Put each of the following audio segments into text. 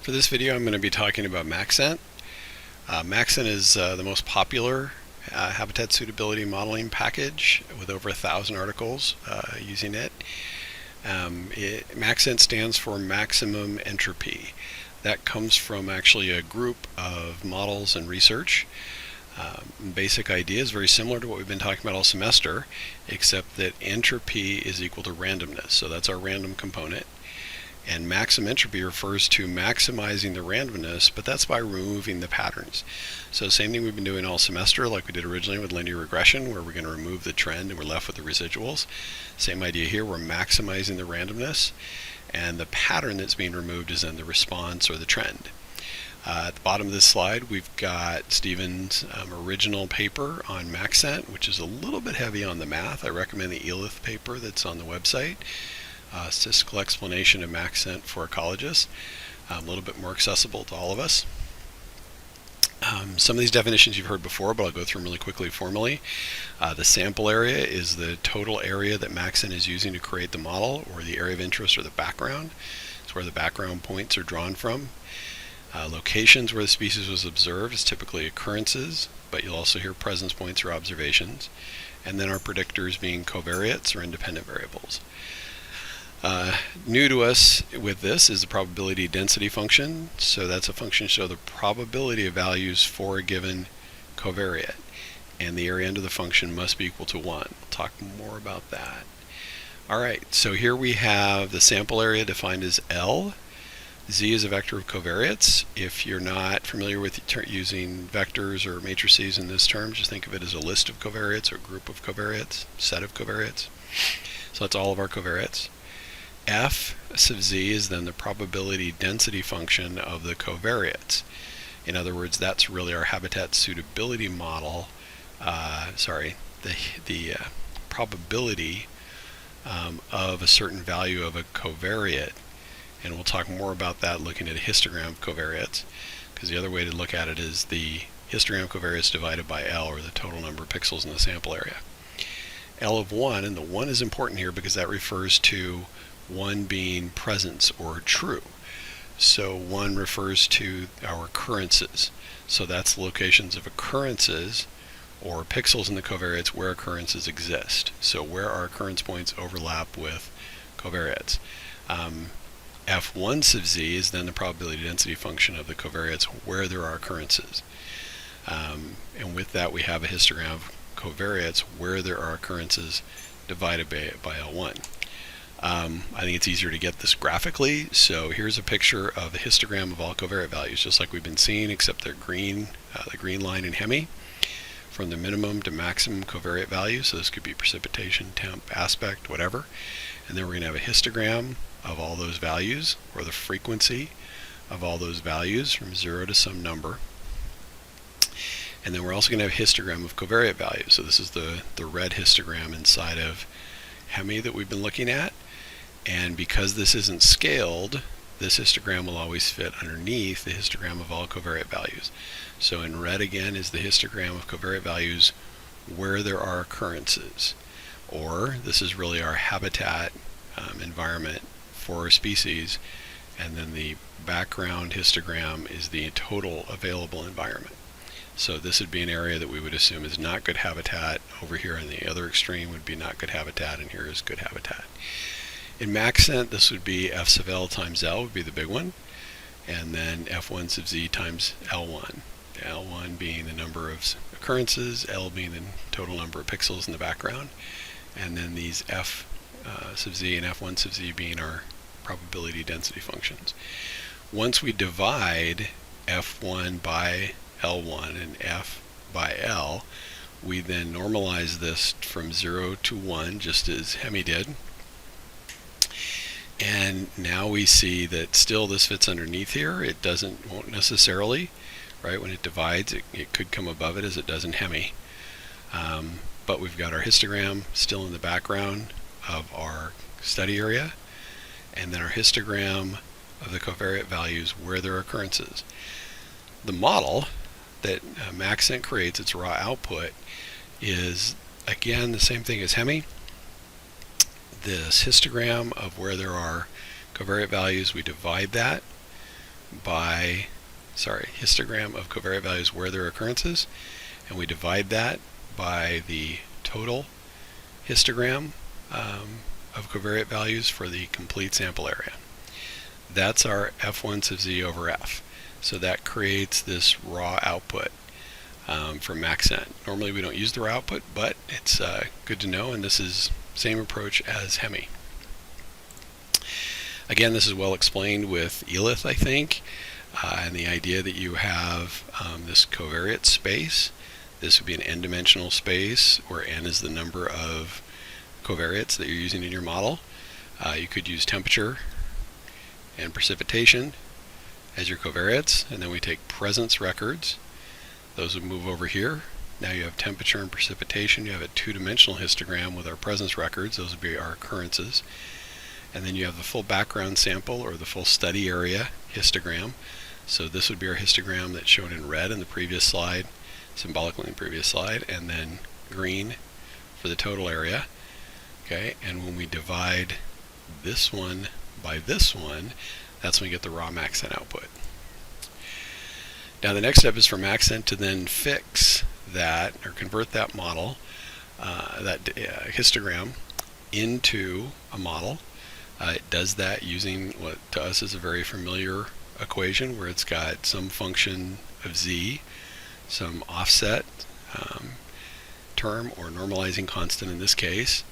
For this video, I'm going to be talking about MaxEnt. MaxEnt is the most popular habitat suitability modeling package with over 1,000 articles using it. MaxEnt stands for maximum entropy. That comes from actually a group of models and research. Basic idea is very similar to what we've been talking about all semester, except that entropy is equal to randomness. So that's our random component. And maximum entropy refers to maximizing the randomness, but that's by removing the patterns. So same thing we've been doing all semester, like we did originally with linear regression, where we're going to remove the trend and we're left with the residuals. Same idea here, we're maximizing the randomness, and the pattern that's being removed is then the response or the trend. At the bottom of this slide, we've got Stephen's original paper on MaxEnt, which is a little bit heavy on the math. I recommend the ELIF paper that's on the website. Statistical explanation of MaxEnt for ecologists, a little bit more accessible to all of us. Some of these definitions you've heard before, but I'll go through them really quickly formally. The sample area is the total area that MaxEnt is using to create the model, or the area of interest, or the background. It's where the background points are drawn from. Locations where the species was observed is typically occurrences, but you'll also hear presence points or observations. And then our predictors being covariates or independent variables. New to us with this is the probability density function. So that's a function to show the probability of values for a given covariate. And the area under the function must be equal to 1. We'll talk more about that. Alright, so here we have the sample area defined as L. Z is a vector of covariates. If you're not familiar with using vectors or matrices in this term, just think of it as a list of covariates or group of covariates, set of covariates. So that's all of our covariates. F sub z is then the probability density function of the covariates. In other words, that's really our habitat suitability model. The probability of a certain value of a covariate. And we'll talk more about that looking at a histogram of covariates, because the other way to look at it is the histogram of covariates divided by L, or the total number of pixels in the sample area. L of 1, and the 1 is important here because that refers to 1 being presence or true. So 1 refers to our occurrences. So that's locations of occurrences or pixels in the covariates where occurrences exist. So where our occurrence points overlap with covariates. F1 sub z is then the probability density function of the covariates where there are occurrences. And with that we have a histogram of covariates where there are occurrences divided by L1. I think it's easier to get this graphically, so here's a picture of a histogram of all covariate values, just like we've been seeing, except they're green, the green line in Hemi, from the minimum to maximum covariate value. So this could be precipitation, temp, aspect, whatever. And then we're going to have a histogram of all those values, or the frequency of all those values from 0 to some number. And then we're also going to have a histogram of covariate values. So this is the red histogram inside of Hemi that we've been looking at. And because this isn't scaled, this histogram will always fit underneath the histogram of all covariate values. So in red again is the histogram of covariate values where there are occurrences. Or this is really our habitat environment for our species. And then the background histogram is the total available environment. So this would be an area that we would assume is not good habitat. Over here on the other extreme would be not good habitat, and here is good habitat. In MaxEnt, this would be F sub L times L would be the big one, and then F1 sub Z times L1. L1 being the number of occurrences, L being the total number of pixels in the background, and then these F sub Z and F1 sub Z being our probability density functions. Once we divide F1 by L1 and F by L, we then normalize this from 0 to 1, just as Hemi did. And now we see that still this fits underneath here. It won't necessarily, right? When it divides, it could come above it as it does in Hemi. But we've got our histogram still in the background of our study area, and then our histogram of the covariate values where there are occurrences. The model that MaxEnt creates, its raw output, is again the same thing as Hemi. This histogram of where there are covariate values, we divide that histogram of covariate values where there are occurrences, and we divide that by the total histogram of covariate values for the complete sample area. That's our F1 sub Z over F. So that creates this raw output from MaxEnt. Normally we don't use the raw output, but it's good to know, and this is same approach as Hemi. Again, this is well explained with Elith, I think, and the idea that you have this covariate space. This would be an n-dimensional space where n is the number of covariates that you're using in your model. You could use temperature and precipitation as your covariates, and then we take presence records. Those would move over here. Now you have temperature and precipitation. You have a two-dimensional histogram with our presence records. Those would be our occurrences. And then you have the full background sample or the full study area histogram. So this would be our histogram that's shown in red in the previous slide, symbolically in the previous slide, and then green for the total area. Okay, and when we divide this one by this one, that's when we get the raw MaxEnt output. Now the next step is for MaxEnt to then fix that or convert that model, histogram, into a model. It does that using what to us is a very familiar equation where it's got some function of z, some offset term or normalizing constant in this case,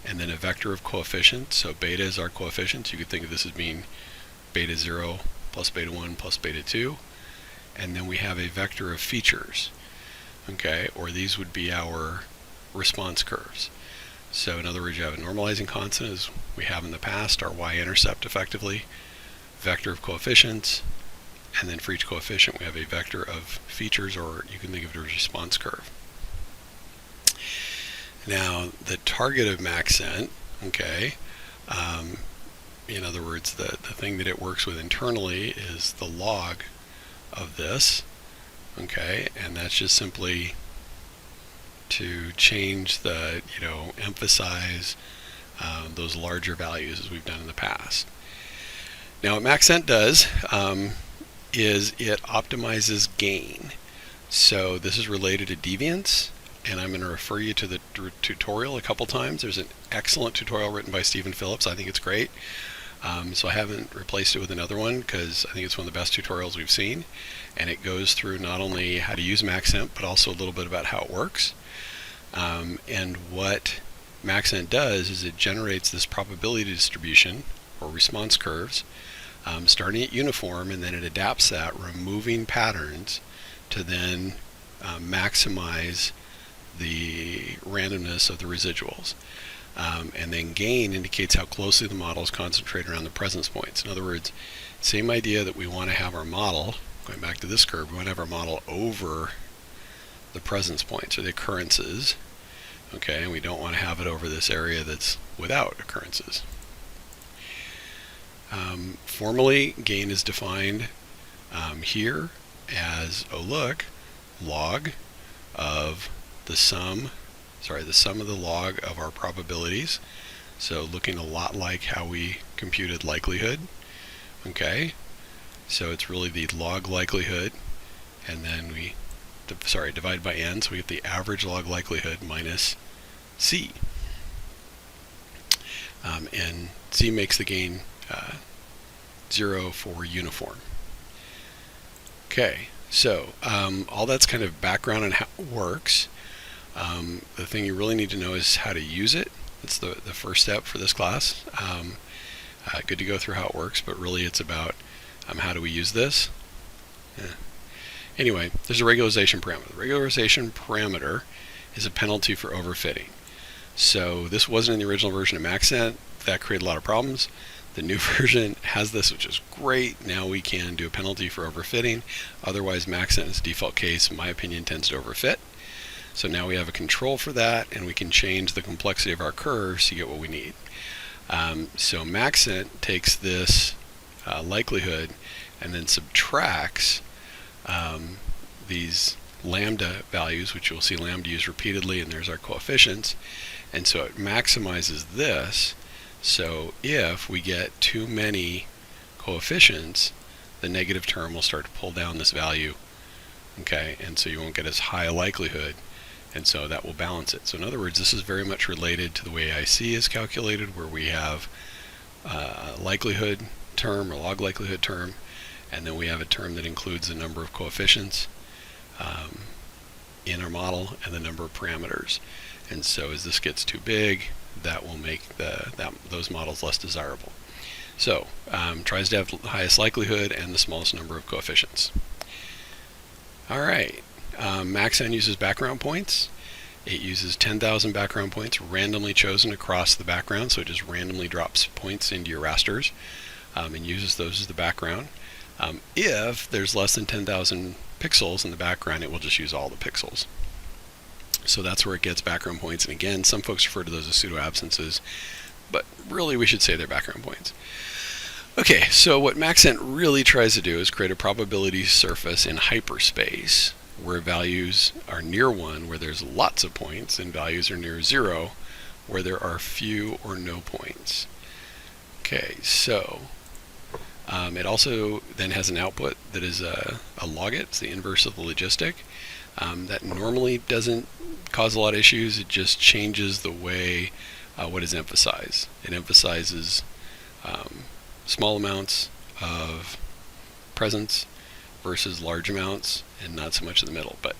and then a vector of coefficients. So beta is our coefficient. You could think of this as being beta 0 plus beta 1 plus beta 2. And then we have a vector of features, okay, or these would be our response curves. So in other words, you have a normalizing constant as we have in the past, our y-intercept effectively, vector of coefficients, and then for each coefficient we have a vector of features, or you can think of it as a response curve. Now the target of MaxEnt, okay, in other words, the thing that it works with internally is the log of this, okay, and that's just simply to change the, emphasize those larger values as we've done in the past. Now what MaxEnt does is it optimizes gain. So this is related to deviance, and I'm going to refer you to the tutorial a couple times. There's an excellent tutorial written by Stephen Phillips. I think it's great. So I haven't replaced it with another one because I think it's one of the best tutorials we've seen, and it goes through not only how to use MaxEnt but also a little bit about how it works. And what MaxEnt does is it generates this probability distribution or response curves starting at uniform, and then it adapts that, removing patterns to then maximize the randomness of the residuals. And then gain indicates how closely the model is concentrated around the presence points. In other words, same idea that we want to have our model, going back to this curve, we want to have our model over the presence points or the occurrences, okay, and we don't want to have it over this area that's without occurrences. Formally, gain is defined here as, log of the sum of the log of our probabilities. So looking a lot like how we computed likelihood. Okay, so it's really the log likelihood, and then we divide by n, so we get the average log likelihood minus c. And c makes the gain 0 for uniform. Okay, so all that's kind of background on how it works. The thing you really need to know is how to use it. That's the first step for this class. Good to go through how it works, but really it's about how do we use this. Anyway, there's a regularization parameter. The regularization parameter is a penalty for overfitting. So this wasn't in the original version of MaxEnt. That created a lot of problems. The new version has this, which is great. Now we can do a penalty for overfitting. Otherwise, MaxEnt in its default case, in my opinion, tends to overfit. So now we have a control for that, and we can change the complexity of our curves to get what we need. So MaxEnt takes this likelihood and then subtracts these lambda values, which you'll see lambda used repeatedly, and there's our coefficients. And so it maximizes this. So if we get too many coefficients, the negative term will start to pull down this value, okay, and so you won't get as high a likelihood, and so that will balance it. So in other words, this is very much related to the way IC is calculated, where we have a likelihood term or log likelihood term, and then we have a term that includes the number of coefficients in our model and the number of parameters. And so as this gets too big, that will make those models less desirable. So tries to have the highest likelihood and the smallest number of coefficients. All right, MaxEnt uses background points. It uses 10,000 background points randomly chosen across the background, so it just randomly drops points into your rasters and uses those as the background. If there's less than 10,000 pixels in the background, it will just use all the pixels. So that's where it gets background points. And again, some folks refer to those as pseudo absences, but really we should say they're background points. Okay, so what MaxEnt really tries to do is create a probability surface in hyperspace where values are near 1, where there's lots of points, and values are near 0, where there are few or no points. Okay, so it also then has an output that is a logit. It's the inverse of the logistic. That normally doesn't cause a lot of issues. It just changes the way what is emphasized. It emphasizes small amounts of presence versus large amounts, and not so much in the middle. But